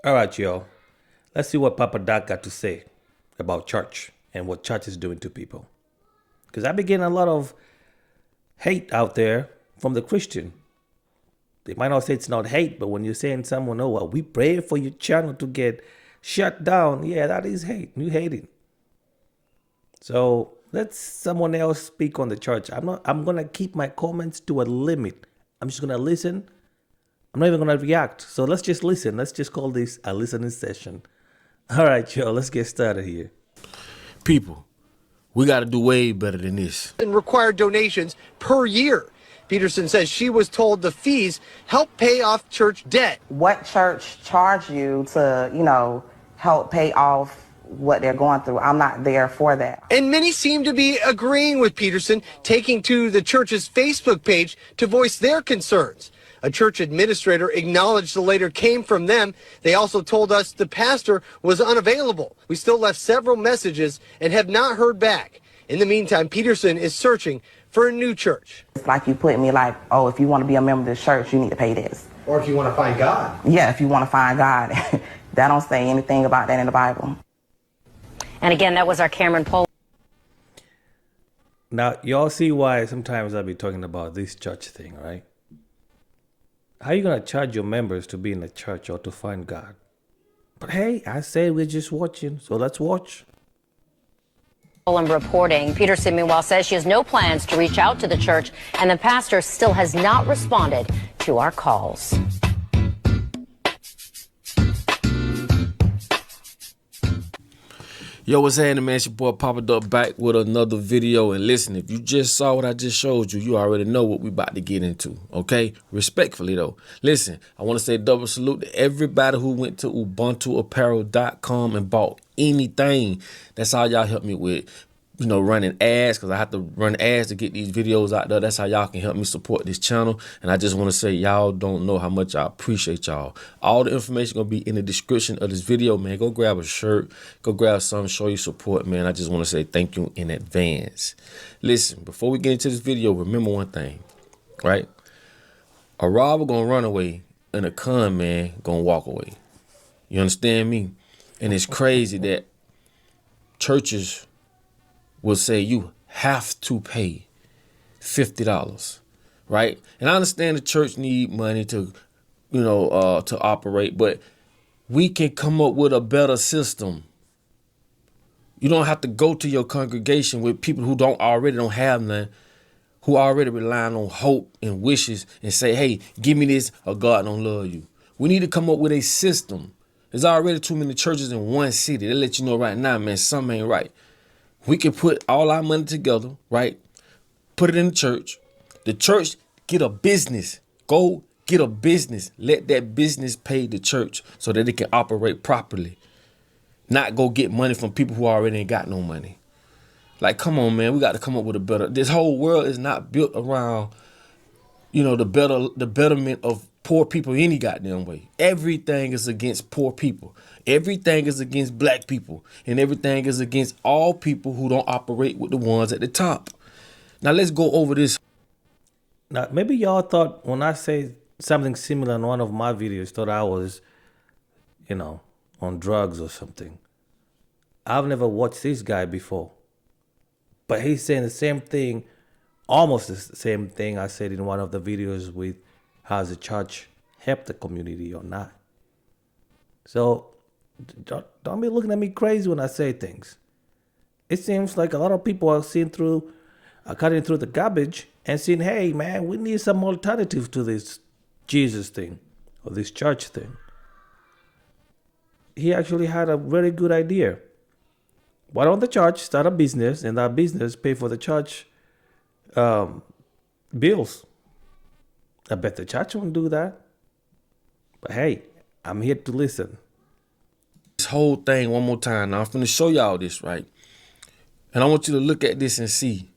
All right, y'all. Let's see what Papa Doc got to say about church and what church is doing to people. Because I've been getting a lot of hate out there from the Christian. They might not say it's not hate, but when you're saying someone, oh, well, we pray for your channel to get shut down. Yeah, that is hate. You hating. So let someone else speak on the church. I'm gonna keep my comments to a limit. I'm just gonna listen. I'm not even gonna react. So let's just listen. Let's just call this a listening session. All right, y'all, let's get started here. People, we got to do way better than this. And required donations per year. Peterson says she was told the fees help pay off church debt. What church charge you to, help pay off what they're going through? I'm not there for that. And many seem to be agreeing with Peterson, taking to the church's Facebook page to voice their concerns. A church administrator acknowledged the letter came from them. They also told us the pastor was unavailable. We still left several messages and have not heard back. In the meantime, Peterson is searching for a new church. It's like you put me like, oh, if you want to be a member of this church, you need to pay this. Or if you want to find God. Yeah, if you want to find God. That don't say anything about that in the Bible. And again, that was our Cameron poll. Now, y'all see why sometimes I'll be talking about this church thing, right? How are you going to charge your members to be in a church or to find God? But hey, I say we're just watching, so let's watch. And reporting. Peterson, meanwhile, says she has no plans to reach out to the church, and the pastor still has not responded to our calls. Yo, what's happening, man? It's your boy Papa Duck back with another video. And listen, if you just saw what I just showed you, you already know what we about to get into, okay? Respectfully, though. Listen, I want to say double salute to everybody who went to ubuntuapparel.com and bought anything. That's all y'all helped me with. Running ads, because I have to run ads to get these videos out there. That's how y'all can help me support this channel. And I just want to say, y'all don't know how much I appreciate y'all. All the information going to be in the description of this video, man. Go grab a shirt. Go grab something, show your support, man. I just want to say thank you in advance. Listen, before we get into this video, remember one thing, right? A robber going to run away and a con man going to walk away. You understand me? And it's crazy that churches will say you have to pay $50, right? And I understand the church need money to, to operate, but we can come up with a better system. You don't have to go to your congregation with people who already don't have none, who already relying on hope and wishes and say, hey, give me this or God don't love you. We need to come up with a system. There's already too many churches in one city. They let you know right now, man, something ain't right. We can put all our money together, right? Put it in the church. The church get a business. Go get a business. Let that business pay the church so that it can operate properly. Not go get money from people who already ain't got no money. Like, come on, man. We got to come up with a better. This whole world is not built around, the betterment of poor people any goddamn way. Everything is against poor people. Everything is against black people. And everything is against all people who don't operate with the ones at the top. Now let's go over this. Now, maybe y'all thought when I say something similar in one of my videos, thought I was, on drugs or something. I've never watched this guy before. But he's saying the same thing, almost the same thing I said in one of the videos with how's the church help the community or not. So don't be looking at me crazy when I say things. It seems like a lot of people are cutting through the garbage and saying, hey, man, we need some alternative to this Jesus thing or this church thing. He actually had a very good idea. Why don't the church start a business and that business pay for the church bills? I bet the church won't do that. But hey, I'm here to listen. This whole thing one more time. Now I'm finna show y'all this, right? And I want you to look at this and see,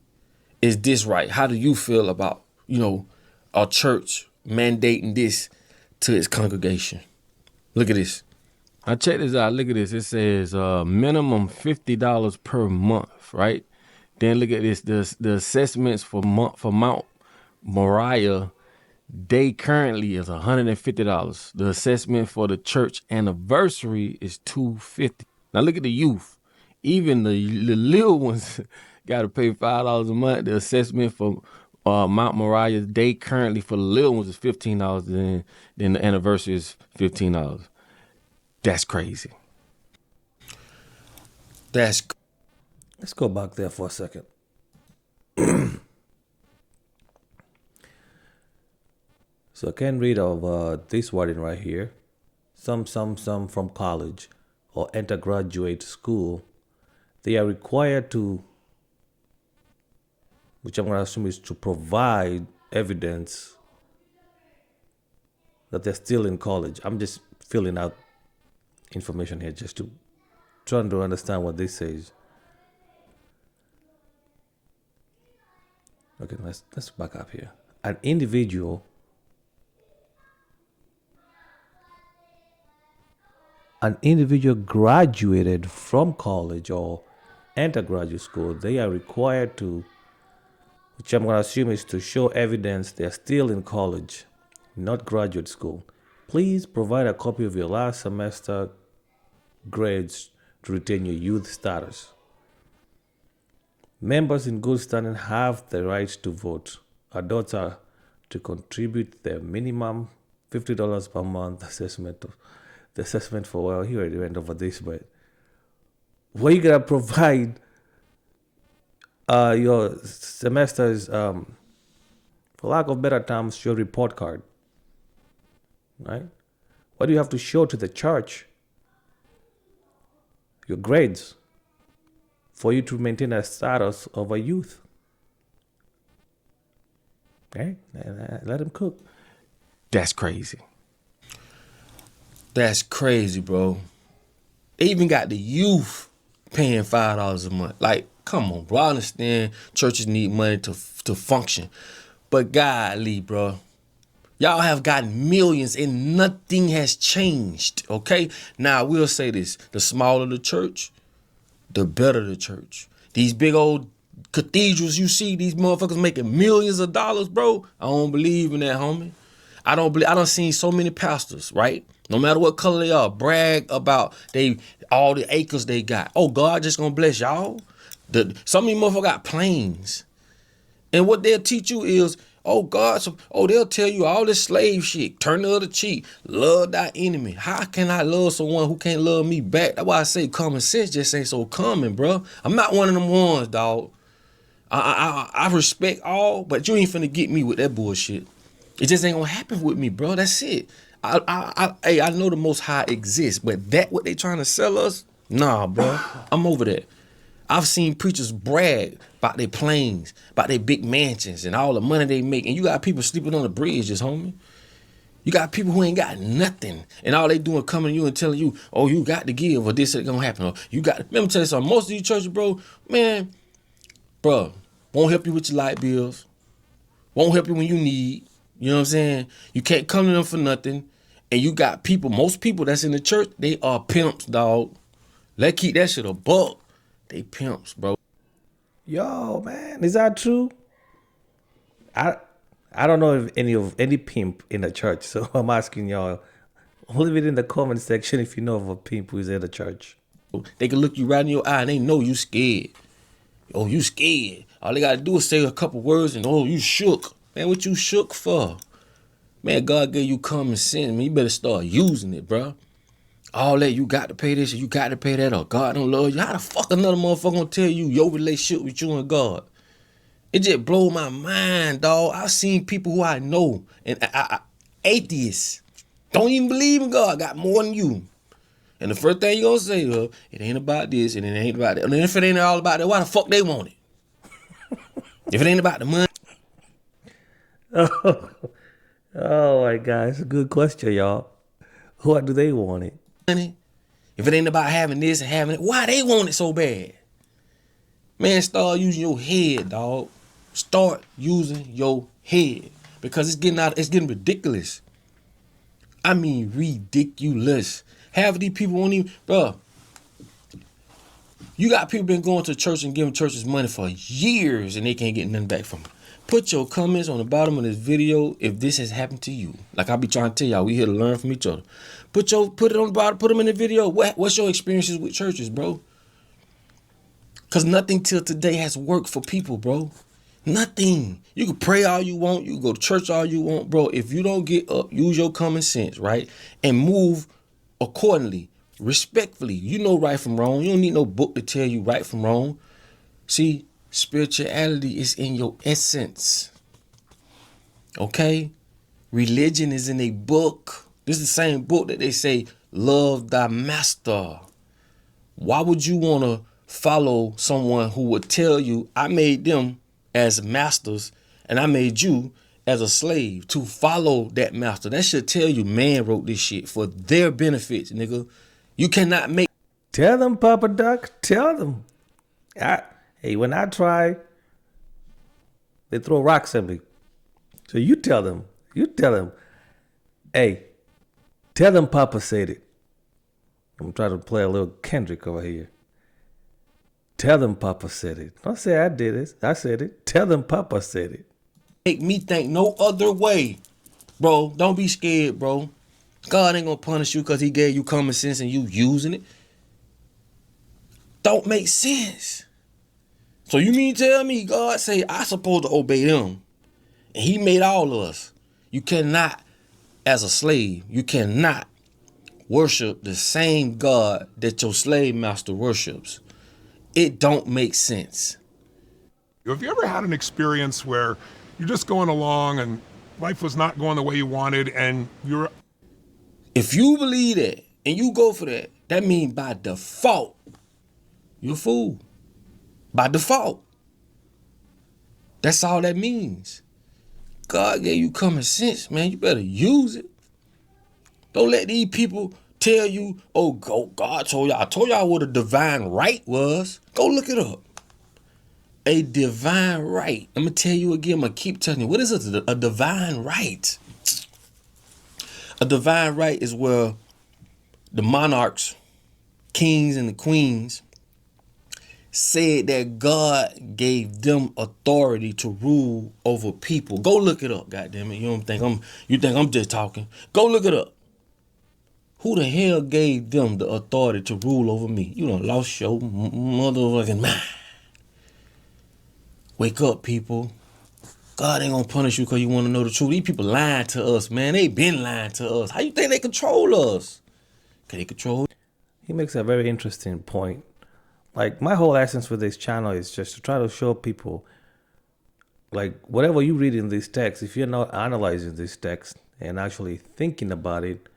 is this right? How do you feel about, a church mandating this to its congregation? Look at this. Now check this out. Look at this. It says minimum $50 per month, right? Then look at this. The assessments for Mount Moriah Day currently is $150. The assessment for the church anniversary is $250. Now look at the youth. Even the little ones got to pay $5 a month. The assessment for Mount Moriah's day currently for the little ones is $15. Then the anniversary is $15. That's crazy. Let's go back there for a second. So I can read of this wording right here. Some from college or undergraduate school, they are required to, which I'm going to assume is to provide evidence that they're still in college. I'm just filling out information here just to trying to understand what this says. Okay, let's back up here. An individual graduated from college or undergraduate school, they are required to, which I'm going to assume is to show evidence they're still in college, not graduate school. Please provide a copy of your last semester grades to retain your youth status. Members in good standing have the right to vote. Adults are to contribute their minimum $50 per month assessment. The assessment for, well, he already went over this, but what you gonna provide your semester's, for lack of better terms, your report card, right? What do you have to show to the church? Your grades for you to maintain a status of a youth. Okay, let him cook. That's crazy. That's crazy, bro. They even got the youth paying $5 a month. Like, come on, bro. I understand churches need money to function. But golly, bro. Y'all have gotten millions and nothing has changed, okay? Now, I will say this. The smaller the church, the better the church. These big old cathedrals you see, these motherfuckers making millions of dollars, bro. I don't believe in that, homie. I don't seen so many pastors, right? No matter what color they are, brag about all the acres they got. Oh, God just gonna bless y'all. Some of these motherfuckers got planes. And what they'll teach you is, they'll tell you all this slave shit. Turn the other cheek. Love thy enemy. How can I love someone who can't love me back? That's why I say common sense just ain't so common, bro. I'm not one of them ones, dog. I respect all, but you ain't finna get me with that bullshit. It just ain't gonna happen with me, bro. That's it. I know the Most High exists, but that what they trying to sell us? Nah, bro. I'm over that. I've seen preachers brag about their planes, about their big mansions, and all the money they make. And you got people sleeping on the bridges, homie. You got people who ain't got nothing, and all they doing coming to you and telling you, oh, you got to give, or this is gonna happen. Or you got. Let me tell you something. Most of these churches, bro, won't help you with your light bills. Won't help you when you need. You know what I'm saying? You can't come to them for nothing. And you got people, most people that's in the church, they are pimps, dog. Let's keep that shit a buck. They pimps, bro. Yo, man, is that true? I don't know if any pimp in the church, so I'm asking y'all. Leave it in the comment section if you know of a pimp who's in the church. They can look you right in your eye and they know you scared. Oh, you scared. All they gotta do is say a couple words and you shook. Man, what you shook for? Man, God gave you common sense, man. You better start using it, bro. All that, you got to pay this or you got to pay that, or God don't love you. How the fuck another motherfucker gonna tell you your relationship with you and God? It just blow my mind, dog. I've seen people who I know, and atheists, don't even believe in God, got more than you. And the first thing you gonna say, it ain't about this and it ain't about that. And if it ain't all about that, why the fuck they want it? If it ain't about the money. Oh my God, it's a good question, y'all. Why do they want it? If it ain't about having this and having it, why they want it so bad? Man, start using your head, dog. Start using your head. Because it's getting ridiculous. I mean, ridiculous. Half of these people won't even, bro. You got people been going to church and giving churches money for years and they can't get nothing back from it. Put your comments on the bottom of this video if this has happened to you. Like I be trying to tell y'all, we here to learn from each other. Put it on the bottom, put them in the video. What's your experiences with churches, bro? Because nothing till today has worked for people, bro. Nothing. You can pray all you want. You can go to church all you want, bro. If you don't get up, use your common sense, right? And move accordingly, respectfully. You know right from wrong. You don't need no book to tell you right from wrong. See, spirituality is in your essence. Okay? Religion is in a book. This is the same book that they say, love thy master. Why would you want to follow someone who would tell you, I made them as masters and I made you as a slave to follow that master? That should tell you man wrote this shit for their benefits, nigga. You cannot make. Tell them, Papa Doc. Tell them. Hey, when I try, they throw rocks at me. So you tell them. Hey, tell them Papa said it. I'm trying to play a little Kendrick over here. Tell them Papa said it. Don't say I did it. I said it. Tell them Papa said it. Make me think no other way. Bro, don't be scared, bro. God ain't gonna punish you because he gave you common sense and you using it. Don't make sense. So you mean tell me God say I supposed to obey them and he made all of us. You cannot, as a slave, you cannot worship the same God that your slave master worships. It don't make sense. Have you ever had an experience where you're just going along and life was not going the way you wanted and you're... If you believe that and you go for that, that means by default, you're a fool. By default. That's all that means. God gave you common sense, man. You better use it. Don't let these people tell you, oh, God told y'all. I told y'all what a divine right was. Go look it up. A divine right. I'm going to tell you again. I'm going to keep telling you. What is a divine right? A divine right is where the monarchs, kings and the queens said that God gave them authority to rule over people. Go look it up, goddammit. You think I'm just talking. Go look it up. Who the hell gave them the authority to rule over me? You done lost your motherfucking mind. Wake up, people. God ain't gonna punish you because you want to know the truth. These people lying to us, man. They been lying to us. How you think they control us? Can they control? He makes a very interesting point. Like, my whole essence with this channel is just to try to show people, like, whatever you read in this text, if you're not analyzing this text and actually thinking about it,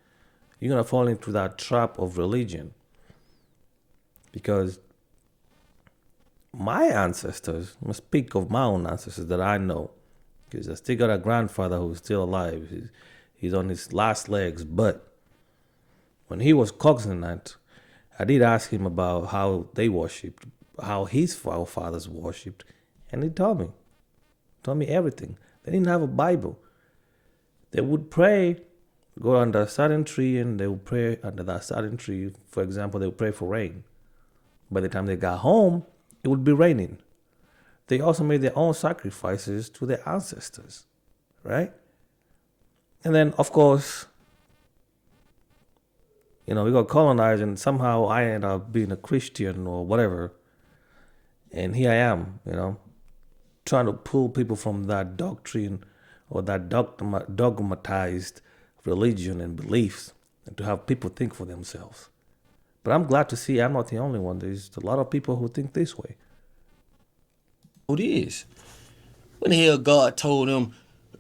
you're going to fall into that trap of religion. Because my ancestors, I'm going to speak of my own ancestors that I know, because I still got a grandfather who's still alive. He's on his last legs. But when he was cognizant, I did ask him about how they worshipped, how his forefathers worshipped, and he told me everything. They didn't have a Bible. They would pray, go under a certain tree, and they would pray under that certain tree. For example, they would pray for rain. By the time they got home, it would be raining. They also made their own sacrifices to their ancestors, right? And then, of course, we got colonized, and somehow I ended up being a Christian or whatever. And here I am, trying to pull people from that doctrine or that dogmatized religion and beliefs, and to have people think for themselves. But I'm glad to see I'm not the only one. There's a lot of people who think this way. It is. When the hell God told them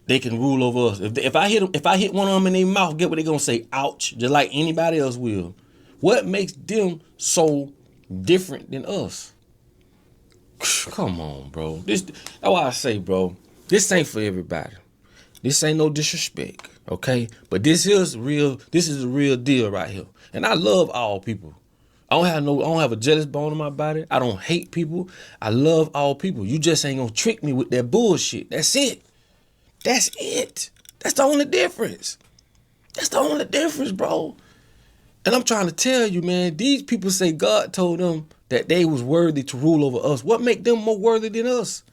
they can rule over us? If I hit one of them in their mouth, get what they gonna say? Ouch! Just like anybody else will. What makes them so different than us? Come on, bro. That's why I say, bro, this ain't for everybody. This ain't no disrespect, okay? But this is real. This is a real deal right here. And I love all people. I don't have a jealous bone in my body. I don't hate people. I love all people. You just ain't gonna trick me with that bullshit. That's it. That's it. That's the only difference. That's the only difference, bro. And I'm trying to tell you, man, these people say God told them that they was worthy to rule over us. What make them more worthy than us?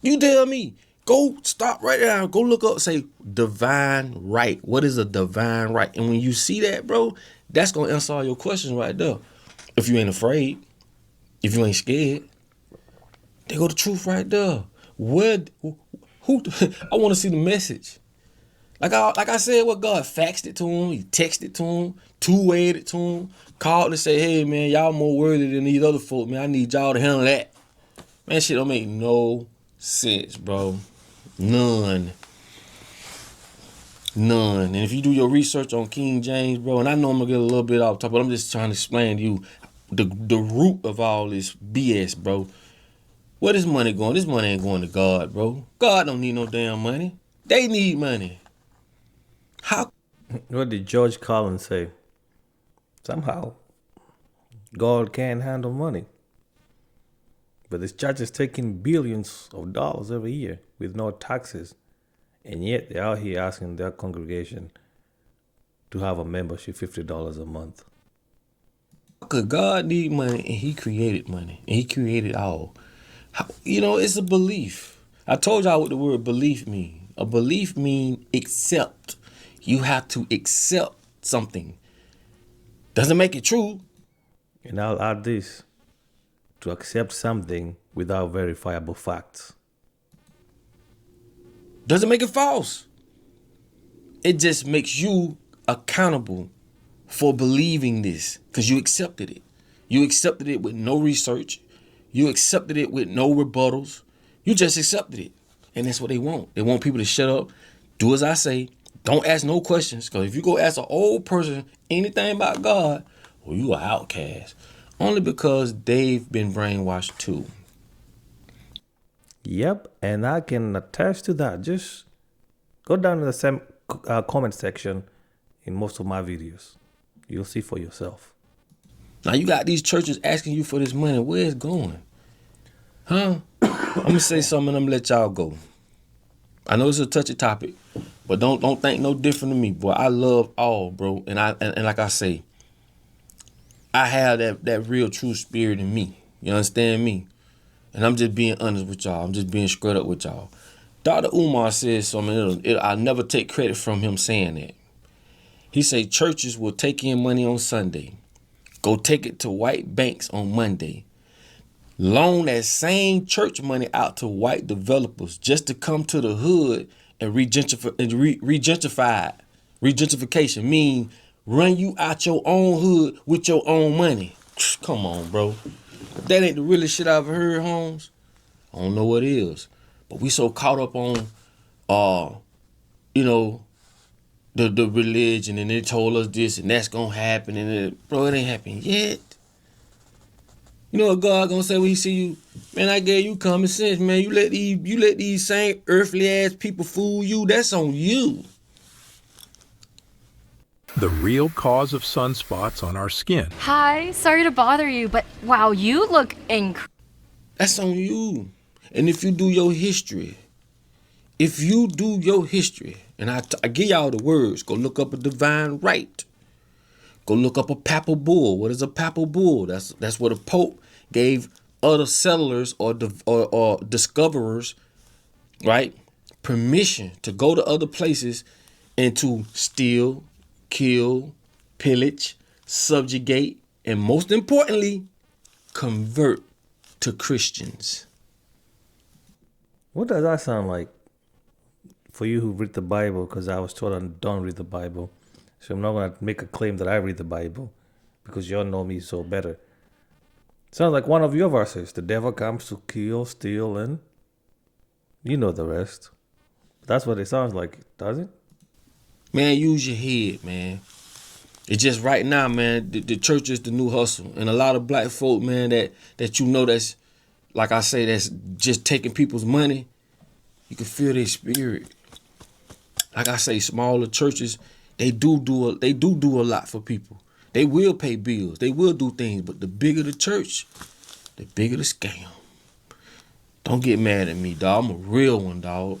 You tell me. Go stop right there. Go look up, say divine right. What is a divine right? And when you see that, bro, that's going to answer all your questions right there. If you ain't afraid, if you ain't scared, they go the truth right there. Who I want to see the message. Like I said, what God faxed it to him, he texted to him, two-wayed it to him, called and say, hey man, y'all more worthy than these other folk, man. I need y'all to handle that. Man, shit don't make no sense, bro. None. And if you do your research on King James, bro, and I know I'm gonna get a little bit off top, but I'm just trying to explain to you the root of all this BS, bro. Where this money going? This money ain't going to God, bro. God don't need no damn money. They need money. How? What did George Collins say? Somehow, God can't handle money. But this church is taking billions of dollars every year with no taxes. And yet they're out here asking their congregation to have a membership $50 a month. Could God need money and he created money and he created all? It's a belief. I told y'all what the word belief mean. A belief mean accept. You have to accept something. Doesn't make it true. And I'll add this: to accept something without verifiable facts. Doesn't make it false. It just makes you accountable for believing this because you accepted it. You accepted it with no research. You accepted it with no rebuttals. You just accepted it. And that's what they want. They want people to shut up, do as I say, don't ask no questions. Because if you go ask an old person anything about God, well, you are outcast. Only because they've been brainwashed too. Yep, and I can attest to that. Just go down to the same comment section in most of my videos. You'll see for yourself. Now you got these churches asking you for this money. Where it's going? Huh? I'm gonna say something and I'm gonna let y'all go. I know it's a touchy topic, but don't think no different than me, boy. I love all, bro. And like I say, I have that real true spirit in me. You understand me? And I'm just being honest with y'all. I'm just being straight up with y'all. Dr. Umar says something. I'll never take credit from him saying that. He said churches will take in money on Sunday, go take it to white banks on Monday, loan that same church money out to white developers just to come to the hood and regentification mean run you out your own hood with your own money. Come on, bro. If that ain't the realest shit I've heard, Holmes, I don't know what is. But we so caught up on, the religion, and they told us this and that's gonna happen, and bro, it ain't happened yet. You know what God gonna say when he see you? Man, I gave you common sense, man. You let these same earthly ass people fool you. That's on you. The real cause of sunspots on our skin. Hi, sorry to bother you, but wow, you look incredible. That's on you. And if you do your history, and I give y'all the words, go look up a divine right. Go look up a papal bull. What is a papal bull? That's what a pope gave other settlers or discoverers, right, permission to go to other places and to steal, kill, pillage, subjugate, and most importantly, convert to Christians. What does that sound like for you who read the Bible? Because I was told I don't read the Bible. So I'm not going to make a claim that I read the Bible because you all know me so better. Sounds like one of your verses. The devil comes to kill, steal, and you know the rest. That's what it sounds like, does it? Man, use your head, man. It's just right now, man, the church is the new hustle. And a lot of black folk, man, that that's, like I say, that's just taking people's money. You can feel their spirit. Like I say, smaller churches, they do a lot for people. They will pay bills. They will do things. But the bigger the church, the bigger the scam. Don't get mad at me, dog. I'm a real one, dog.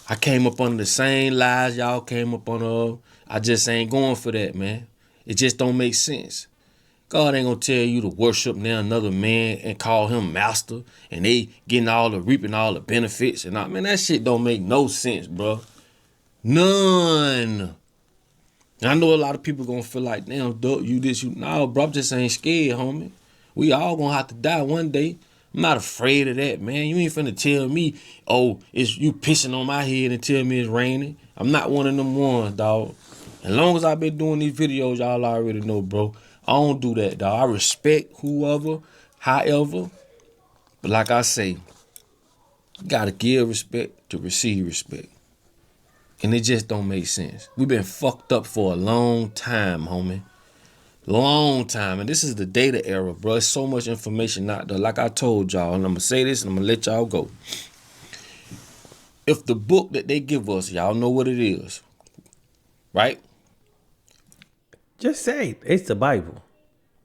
I came up under the same lies y'all came up under. I just ain't going for that, man. It just don't make sense. God ain't gonna tell you to worship now another man and call him master, and they reaping all the benefits and all. Man, that shit don't make no sense, bro. None. And I know a lot of people gonna feel like, damn, dude, you this, you. No, bro, I just ain't scared, homie. We all gonna have to die one day. I'm not afraid of that, man. You ain't finna tell me, oh, it's you pissing on my head and tell me it's raining. I'm not one of them ones, dog. As long as I've been doing these videos, y'all already know, bro. I don't do that, dog. I respect whoever, however. But like I say, you gotta give respect to receive respect. And it just don't make sense. We've been fucked up for a long time, homie. Long time. And this is the data era, bro. There's so much information out there. Like I told y'all, and I'm gonna say this and I'm gonna let y'all go. If the book that they give us, y'all know what it is, right? Just say it. It's the Bible.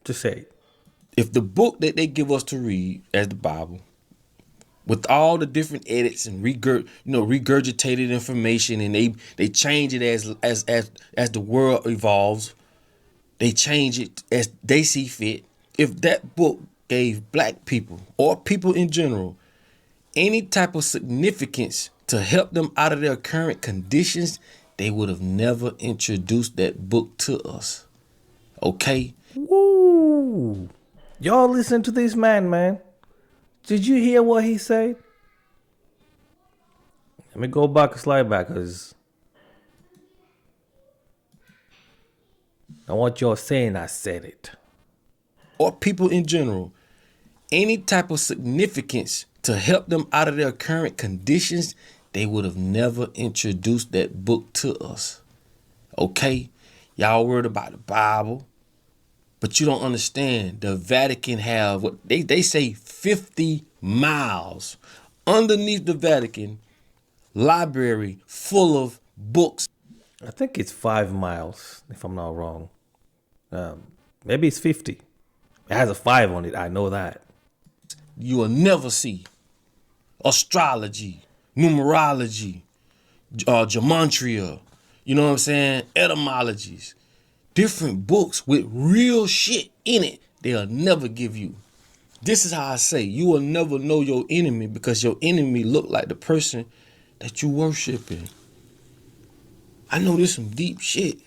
Just say it. If the book that they give us to read as the Bible, with all the different edits and regurgitated information, and they change it as the world evolves, they change it as they see fit. If that book gave black people or people in general any type of significance to help them out of their current conditions, they would have never introduced that book to us. Okay? Woo! Y'all listen to this man. Did you hear what he said? Let me go back a slide back, because I want y'all saying I said it. Or people in general, any type of significance to help them out of their current conditions, they would have never introduced that book to us. Okay? Y'all worried about the Bible, but you don't understand. The Vatican have what they say 50 miles underneath the Vatican library full of books. I think it's 5 miles, if I'm not wrong. Maybe it's 50. It has a 5 on it. I know that. You will never see. Astrology, numerology, gematria, you know what I'm saying? Etymologies. Different books with real shit in it they'll never give you. This is how I say you will never know your enemy, because your enemy look like the person that you worshiping. I know this some deep shit,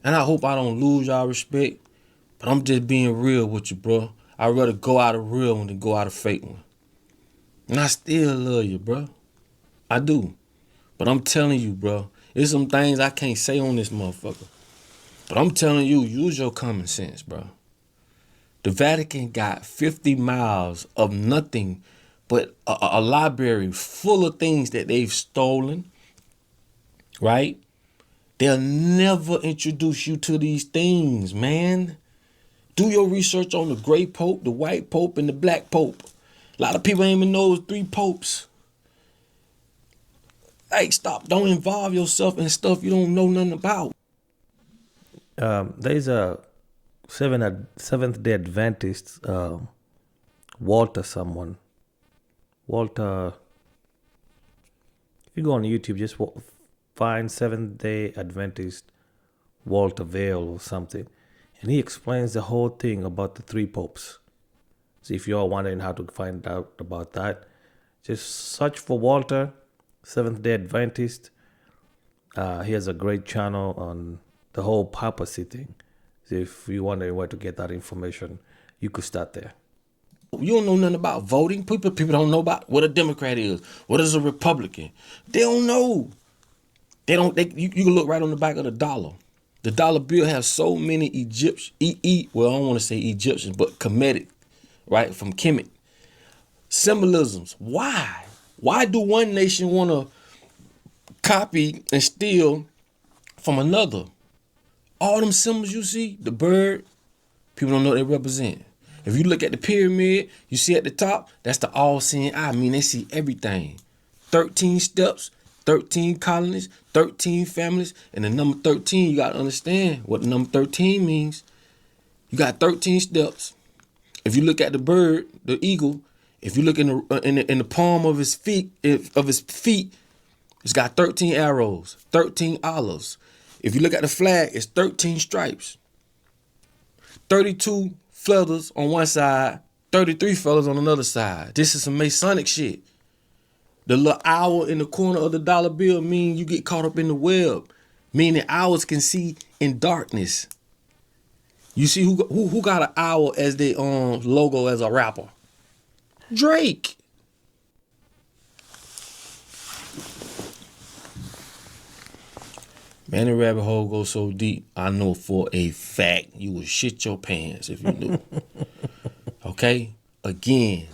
and I hope I don't lose y'all respect, but I'm just being real with you, bro. I'd rather go out a real one than go out a fake one. And I still love you, bro. I do. But I'm telling you, bro, there's some things I can't say on this motherfucker. But I'm telling you, use your common sense, bro. The Vatican got 50 miles of nothing but a library full of things that they've stolen, right? They'll never introduce you to these things, man. Do your research on the gray pope, the white pope, and the black pope. A lot of people ain't even know there's 3 popes. Hey, stop. Don't involve yourself in stuff you don't know nothing about. There's a Seventh-day Adventist, Walter someone. Walter, if you go on YouTube, just find Seventh-day Adventist Walter Vale or something. And he explains the whole thing about the 3 popes. So if you're wondering how to find out about that, just search for Walter, Seventh-day Adventist. He has a great channel on the whole papacy thing. So if you're wondering where to get that information, you could start there. You don't know nothing about voting. People don't know about what a Democrat is. What is a Republican? They don't know. You can look right on the back of the dollar. The dollar bill has so many well, I don't want to say Egyptians, but Kemetic, right? From Kemet. Symbolisms. Why? Why do one nation want to copy and steal from another? All them symbols you see, the bird, people don't know what they represent. If you look at the pyramid, you see at the top, that's the all-seeing eye. I mean, they see everything. 13 steps, 13 colonies, 13 families, and the number 13, you got to understand what the number 13 means. You got 13 steps. If you look at the bird, the eagle, if you look in the palm of his feet, it's got 13 arrows, 13 olives. If you look at the flag, it's 13 stripes, 32 feathers on one side, 33 feathers on another side. This is some Masonic shit. The little owl in the corner of the dollar bill mean you get caught up in the web, meaning owls can see in darkness. You see who got an owl as their logo as a rapper? Drake. Man, the rabbit hole goes so deep, I know for a fact you would shit your pants if you knew. Okay? Again,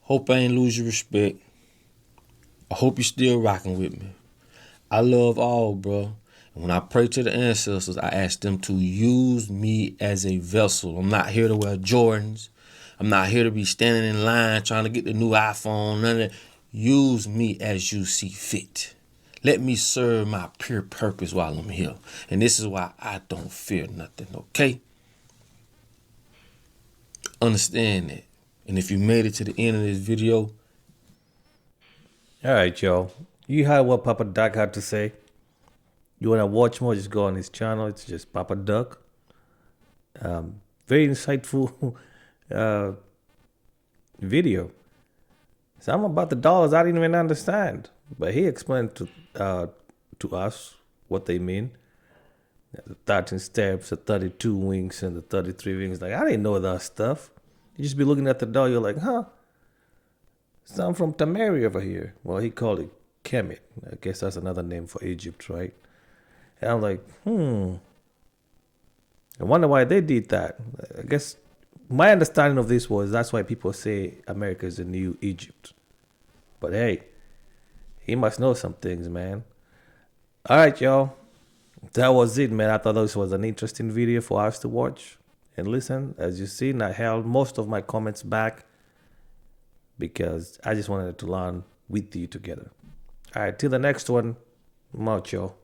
hope I ain't lose your respect. I hope you still rocking with me. I love all, bro. And when I pray to the ancestors, I ask them to use me as a vessel. I'm not here to wear Jordans. I'm not here to be standing in line trying to get the new iPhone. None of that. Use me as you see fit. Let me serve my pure purpose while I'm here. And this is why I don't fear nothing, okay? Understand that. And if you made it to the end of this video. All right, y'all. You heard what Papa Doc had to say. You want to watch more, just go on his channel. It's just Papa Doc. Very insightful video. Some about the dollars I didn't even understand. But he explained to us what they mean. The 13 steps, the 32 wings, and the 33 wings. Like, I didn't know that stuff. You just be looking at the doll, you're like, huh? Some from Tamari over here. Well, he called it Kemet. I guess that's another name for Egypt, right? And I'm like, I wonder why they did that. I guess my understanding of this was that's why people say America is the new Egypt. But hey, he must know some things, man. All right, y'all. That was it, man. I thought this was an interesting video for us to watch and listen. As you see, I held most of my comments back because I just wanted to learn with you together. All right, till the next one. I'm out, y'all.